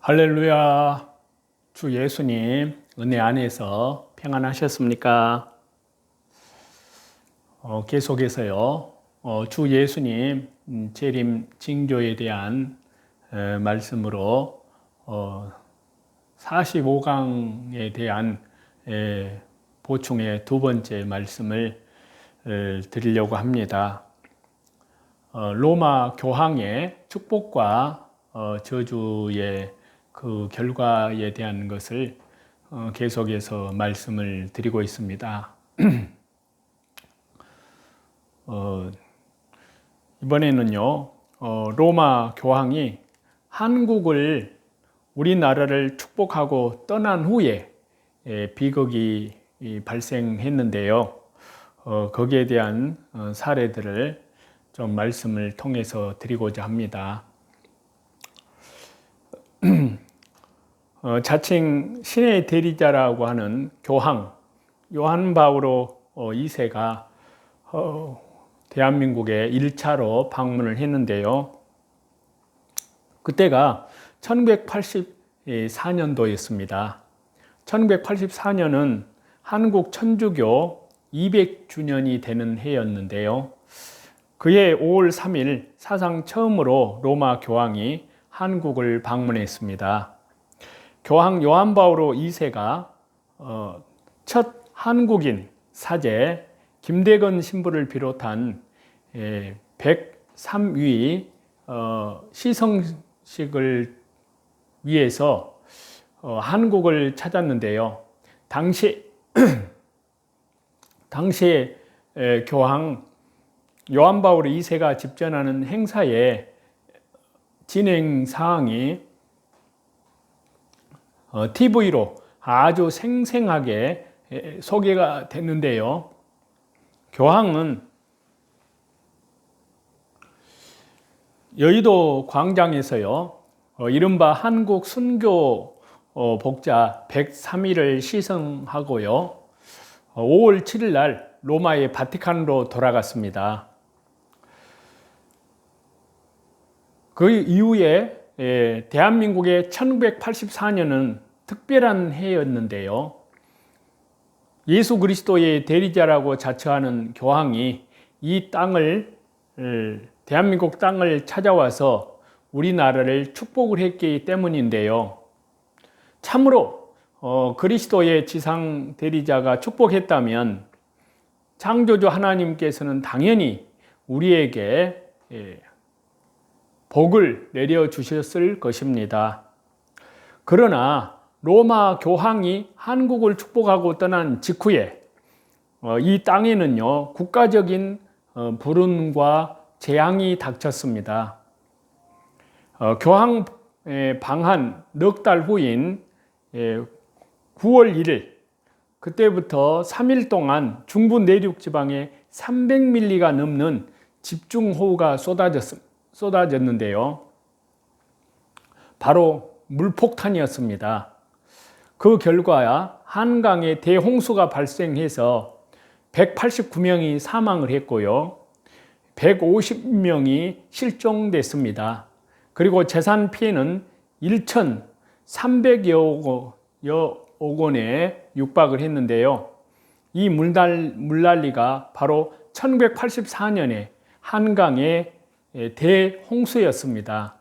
할렐루야. 주 예수님 은혜 안에서 평안하셨습니까? 계속해서요. 주 예수님 재림 징조에 대한 말씀으로 45강에 대한 보충의 두 번째 말씀을 드리려고 합니다. 로마 교황의 축복과 저주의 그 결과에 대한 것을 계속해서 말씀을 드리고 있습니다. 이번에는요, 로마 교황이 한국을 우리나라를 축복하고 떠난 후에 비극이 발생했는데요. 거기에 대한 사례들을 좀 말씀을 통해서 드리고자 합니다. 자칭 신의 대리자라고 하는 교황 요한 바오로 2세가 대한민국에 1차로 방문을 했는데요. 그때가 1984년도였습니다. 1984년은 한국 천주교 200주년이 되는 해였는데요. 그해 5월 3일 사상 처음으로 로마 교황이 한국을 방문했습니다. 교황 요한 바오로 2세가 첫 한국인 사제 김대건 신부를 비롯한 103위 시성식을 위해서 한국을 찾았는데요. 당시에 교황 요한 바오로 2세가 집전하는 행사의 진행 사항이 TV로 아주 생생하게 소개가 됐는데요. 교황은 여의도 광장에서요, 이른바 한국 순교 복자 103일을 시성하고요, 5월 7일 날 로마의 바티칸으로 돌아갔습니다. 그 이후에 대한민국의 1984년은 특별한 해였는데요. 예수 그리스도의 대리자라고 자처하는 교황이 이 땅을, 대한민국 땅을 찾아와서 우리나라를 축복을 했기 때문인데요. 참으로 그리스도의 지상 대리자가 축복했다면 창조주 하나님께서는 당연히 우리에게 복을 내려주셨을 것입니다. 그러나 로마 교황이 한국을 축복하고 떠난 직후에 이 땅에는요, 국가적인 불운과 재앙이 닥쳤습니다. 교황 방한 넉 달 후인 9월 1일, 그때부터 3일 동안 중부 내륙 지방에 300mm가 넘는 집중호우가 쏟아졌는데요. 바로 물폭탄이었습니다. 그 결과 한강에 대홍수가 발생해서 189명이 사망을 했고요. 150명이 실종됐습니다. 그리고 재산 피해는 1,300여 원에 육박을 했는데요. 이 물난리가 바로 1984년에 한강의 대홍수였습니다.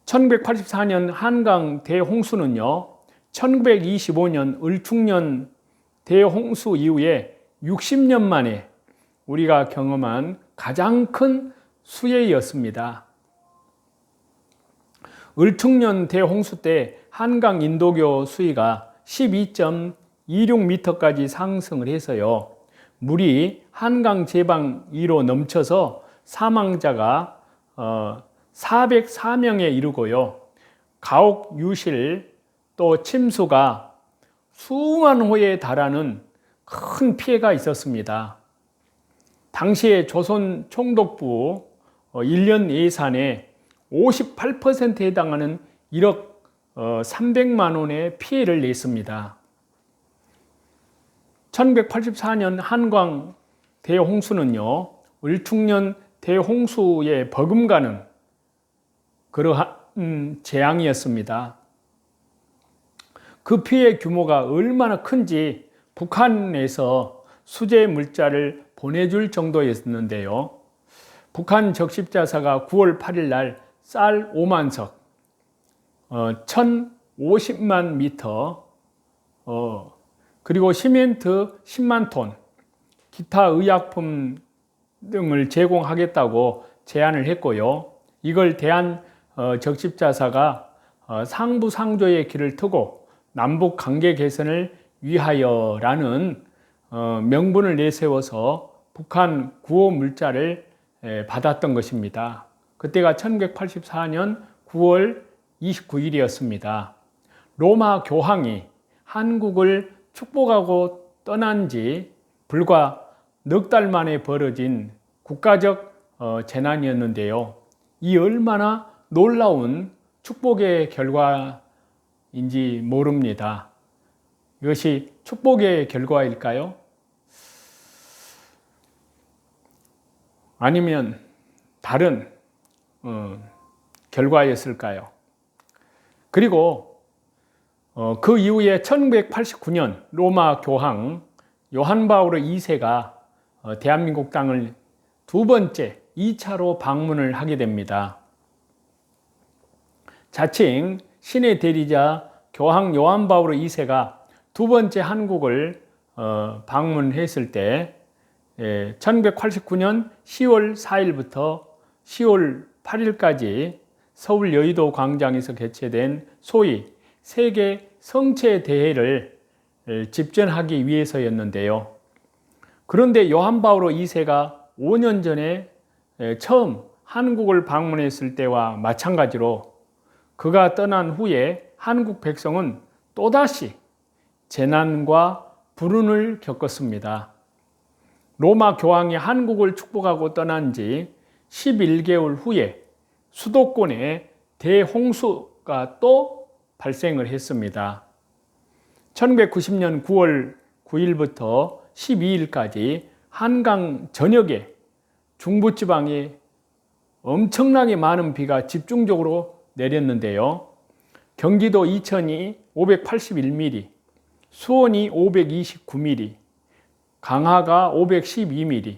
1984년 한강 대홍수는요, 1925년 을충년 대홍수 이후에 60년 만에 우리가 경험한 가장 큰 수해였습니다. 을충년 대홍수 때 한강 인도교 수위가 12.26m까지 상승을 해서요, 물이 한강 제방 위로 넘쳐서 사망자가 404명에 이르고요, 가옥 유실 또 침수가 수만 호에 달하는 큰 피해가 있었습니다. 당시에 조선 총독부 1년 예산의 58%에 해당하는 1억 300만 원의 피해를 냈습니다. 1984년 한강 대홍수는요, 을충년 대홍수에 버금가는 재앙이었습니다. 그 피해 규모가 얼마나 큰지 북한에서 수제 물자를 보내줄 정도였는데요. 북한 적십자사가 9월 8일 날 쌀 5만 석, 1050만 미터, 그리고 시멘트 10만 톤, 기타 의약품 등을 제공하겠다고 제안을 했고요. 이걸 대한 적십자사가 상부상조의 길을 트고 남북 관계 개선을 위하여라는 명분을 내세워서 북한 구호 물자를 받았던 것입니다. 그때가 1984년 9월 29일이었습니다. 로마 교황이 한국을 축복하고 떠난 지 불과 넉 달 만에 벌어진 국가적 재난이었는데요. 이 얼마나 놀라운 축복의 결과인지 모릅니다. 이것이 축복의 결과일까요? 아니면 다른 결과였을까요? 그리고 그 이후에 1989년 로마 교황 요한 바오로 2세가 대한민국 땅을 두 번째 2차로 방문을 하게 됩니다. 자칭 신의 대리자 교황 요한 바오로 2세가 두 번째 한국을 방문했을 때 1989년 10월 4일부터 10월 8일까지 서울 여의도 광장에서 개최된 소위 세계 성체 대회를 집전하기 위해서였는데요. 그런데 요한 바오로 2세가 5년 전에 처음 한국을 방문했을 때와 마찬가지로 그가 떠난 후에 한국 백성은 또다시 재난과 불운을 겪었습니다. 로마 교황이 한국을 축복하고 떠난 지 11개월 후에 수도권에 대홍수가 또 발생을 했습니다. 1990년 9월 9일부터 12일까지 한강 전역에 중부지방에 엄청나게 많은 비가 집중적으로 내렸는데요. 경기도 이천이 581mm, 수원이 529mm, 강화가 512mm,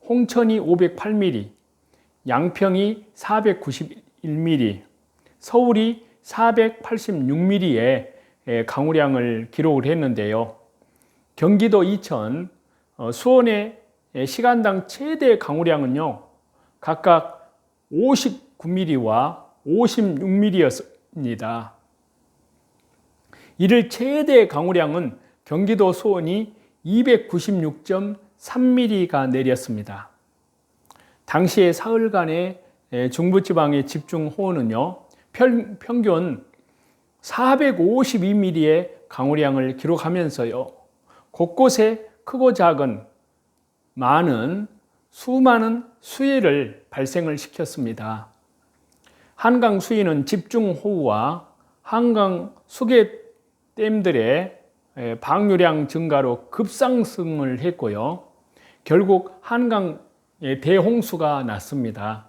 홍천이 508mm, 양평이 491mm, 서울이 486mm의 강우량을 기록을 했는데요. 경기도 이천, 수원의 시간당 최대 강우량은요, 각각 59mm와 56mm였습니다. 이를 최대 강우량은 경기도 수원이 296.3mm가 내렸습니다. 당시의 사흘간의 중부지방의 집중호우는요, 평균 452mm의 강우량을 기록하면서요, 곳곳에 크고 작은 수많은 수해를 발생을 시켰습니다. 한강 수위는 집중호우와 한강 수계댐들의 방류량 증가로 급상승을 했고요. 결국 한강에 대홍수가 났습니다.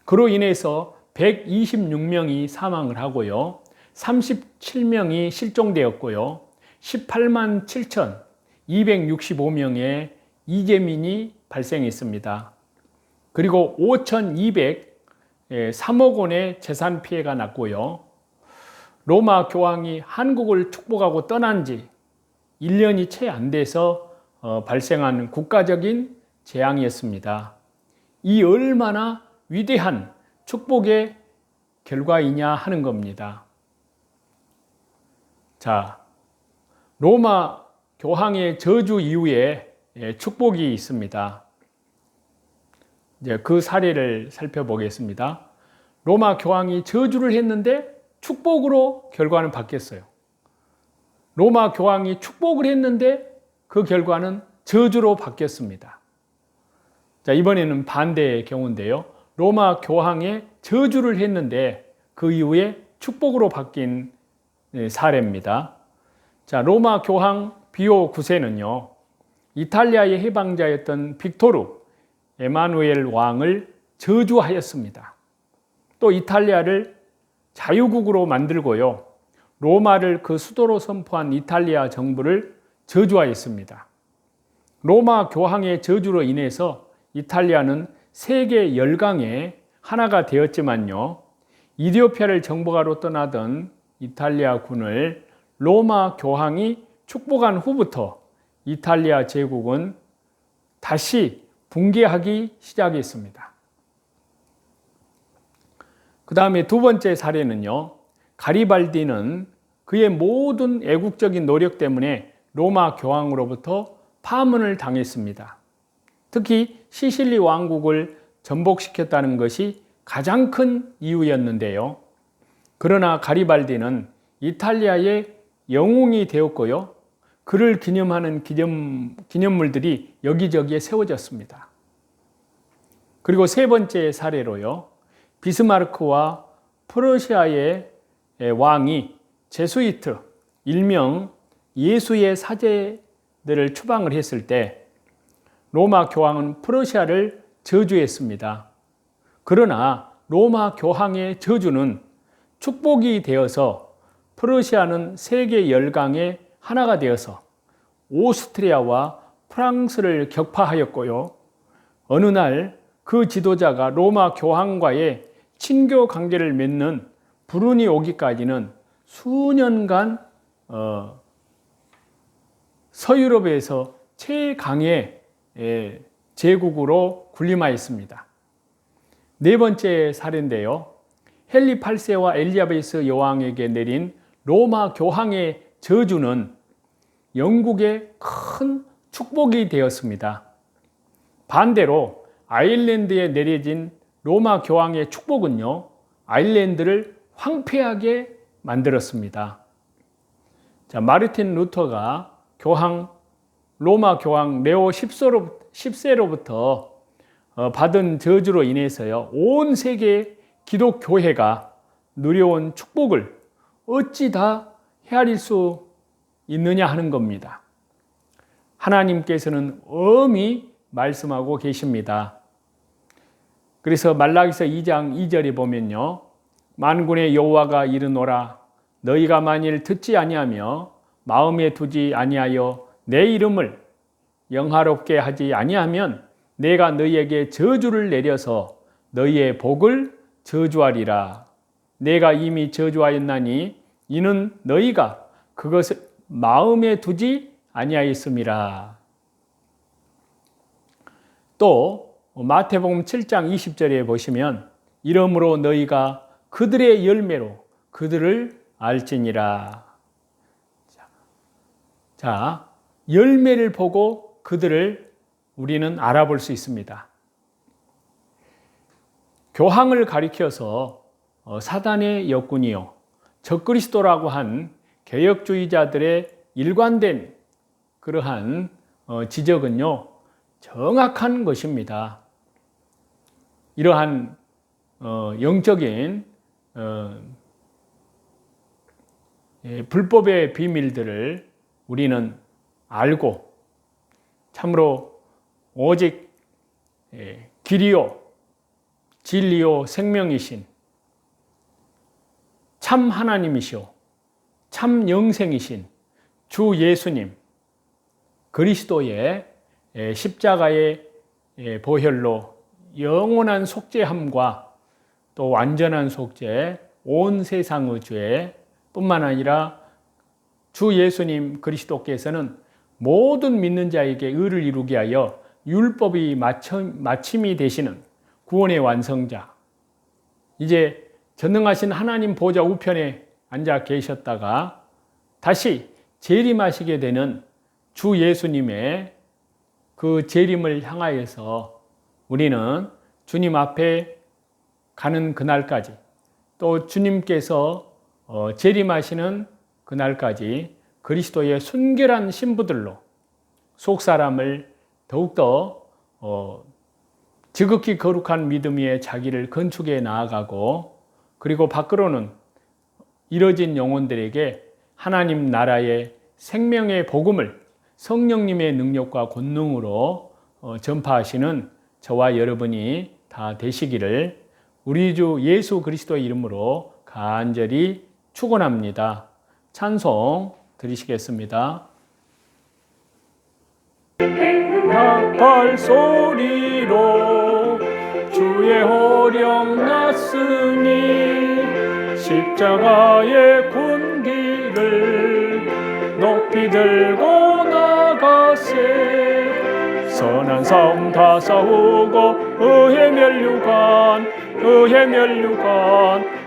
그로 인해서 126명이 사망을 하고요. 37명이 실종되었고요. 18만 7,265명의 이재민이 발생했습니다. 그리고 5,203억 원의 재산 피해가 났고요. 로마 교황이 한국을 축복하고 떠난 지 1년이 채 안 돼서 발생한 국가적인 재앙이었습니다. 이 얼마나 위대한 축복의 결과이냐 하는 겁니다. 자, 로마 교황의 저주 이후에 축복이 있습니다. 이제 그 사례를 살펴보겠습니다. 로마 교황이 저주를 했는데 축복으로 결과는 바뀌었어요. 로마 교황이 축복을 했는데 그 결과는 저주로 바뀌었습니다. 자, 이번에는 반대의 경우인데요. 로마 교황의 저주를 했는데 그 이후에 축복으로 바뀐 사례입니다. 자, 로마 교황 비오 9세는요, 이탈리아의 해방자였던 빅토르 에마누엘 왕을 저주하였습니다. 또 이탈리아를 자유국으로 만들고요. 로마를 그 수도로 선포한 이탈리아 정부를 저주하였습니다. 로마 교황의 저주로 인해서 이탈리아는 세계 열강의 하나가 되었지만요. 이디오피아를 정복하러 떠나던 이탈리아 군을 로마 교황이 축복한 후부터 이탈리아 제국은 다시 붕괴하기 시작했습니다. 그 다음에 두 번째 사례는요. 가리발디는 그의 모든 애국적인 노력 때문에 로마 교황으로부터 파문을 당했습니다. 특히 시실리 왕국을 전복시켰다는 것이 가장 큰 이유였는데요. 그러나 가리발디는 이탈리아의 영웅이 되었고요. 그를 기념하는 기념물들이 여기저기에 세워졌습니다. 그리고 세 번째 사례로요. 비스마르크와 프러시아의 왕이 제수이트, 일명 예수의 사제들을 추방을 했을 때 로마 교황은 프러시아를 저주했습니다. 그러나 로마 교황의 저주는 축복이 되어서 프러시아는 세계 열강의 하나가 되어서 오스트리아와 프랑스를 격파하였고요. 어느 날 그 지도자가 로마 교황과의 친교 관계를 맺는 불운이 오기까지는 수년간 서유럽에서 최강의 제국으로 군림하였습니다. 네 번째 사례인데요. 헨리 8세와 엘리자베스 여왕에게 내린 로마 교황의 저주는 영국의 큰 축복이 되었습니다. 반대로 아일랜드에 내려진 로마 교황의 축복은요, 아일랜드를 황폐하게 만들었습니다. 자, 마르틴 루터가 로마 교황 레오 10세로부터 받은 저주로 인해서요, 온 세계 기독교회가 누려온 축복을 어찌 다 헤아릴 수 있느냐 하는 겁니다. 하나님께서는 엄히 말씀하고 계십니다. 그래서 말라기서 2장 2절에 보면요. 만군의 여호와가 이르노라 너희가 만일 듣지 아니하며 마음에 두지 아니하여 내 이름을 영화롭게 하지 아니하면 내가 너희에게 저주를 내려서 너희의 복을 저주하리라. 내가 이미 저주하였나니 이는 너희가 그것을 마음에 두지 아니하였음이라. 또 마태복음 7장 20절에 보시면 이러므로 너희가 그들의 열매로 그들을 알지니라. 자, 열매를 보고 그들을 우리는 알아볼 수 있습니다. 교황을 가리켜서 사단의 역군이요 적그리스도라고 한 개혁주의자들의 일관된 그러한 지적은요 정확한 것입니다. 이러한 영적인 불법의 비밀들을 우리는 알고 참으로 오직 길이요 진리요 생명이신 참 하나님이시오 참 영생이신 주 예수님 그리스도의 십자가의 보혈로 영원한 속죄함과 또 완전한 속죄 온 세상의 죄 뿐만 아니라 주 예수님 그리스도께서는 모든 믿는 자에게 의를 이루게 하여 율법이 마침이 되시는 구원의 완성자 이제 전능하신 하나님 보좌 우편에 앉아 계셨다가 다시 재림하시게 되는 주 예수님의 그 재림을 향하여서 우리는 주님 앞에 가는 그날까지 또 주님께서 재림하시는 그날까지 그리스도의 순결한 신부들로 속사람을 더욱더 지극히 거룩한 믿음 위에 자기를 건축해 나아가고 그리고 밖으로는 이뤄진 영혼들에게 하나님 나라의 생명의 복음을 성령님의 능력과 권능으로 전파하시는 저와 여러분이 다 되시기를 우리 주 예수 그리스도의 이름으로 간절히 축원합니다. 찬송 드리시겠습니다. 나팔 소리로 주의 호령 났으니 십자가의 군기를 높이 들고 나가세. 선한 싸움 다 싸우고 의의 면류관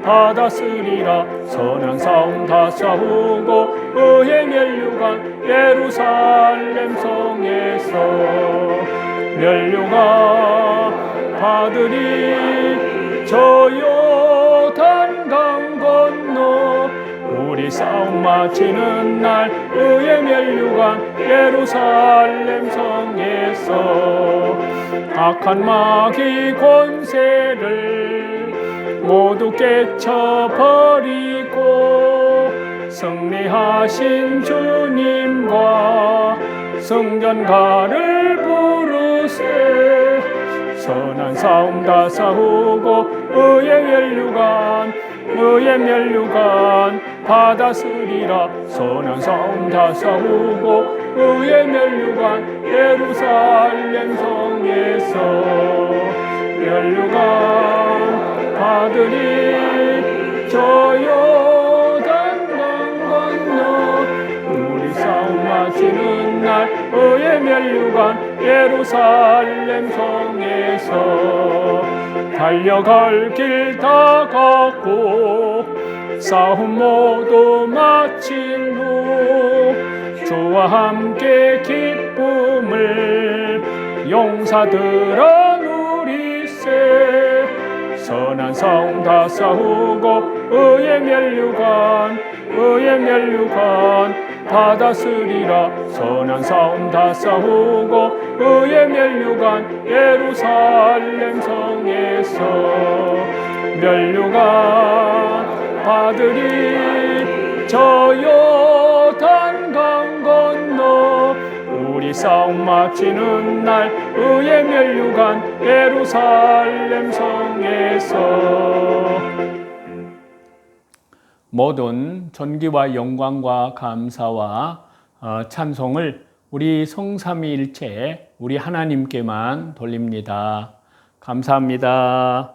받았으리라. 선한 싸움 다 싸우고 의의 면류관 예루살렘 성에서 면류관 받으리. 저 요단강 건너 우리 싸움 마치는 날 의의 면류관 예루살렘 성에서 악한 마귀 권세를 모두 깨쳐버리고 승리하신 주님과 승전가를 부르세. 선한 싸움 다 싸우고 의의 면류관 받았으리라. 선한 싸움 다 싸우고 의의 면류관 예루살렘 성에서 면류관 받으리. 저 요단강 건너 우리 싸움 마치는 날 의의 면류관 예루살렘 성에서 달려갈 길 다 걷고 싸움 모두 마친 후 주와 함께 기쁨을 용사들아 누리세. 선한 싸움 다 싸우고 의의 면류관 받았으리라. 선한 싸움 다 싸우고 의의 면류관 예루살렘 성에서 면류관 받으리. 저 요단강 건너 우리 싸움 마치는 날 의의 면류관 예루살렘 성에서. 모든 존귀와 영광과 감사와 찬송을 우리 성삼위일체 우리 하나님께만 돌립니다. 감사합니다.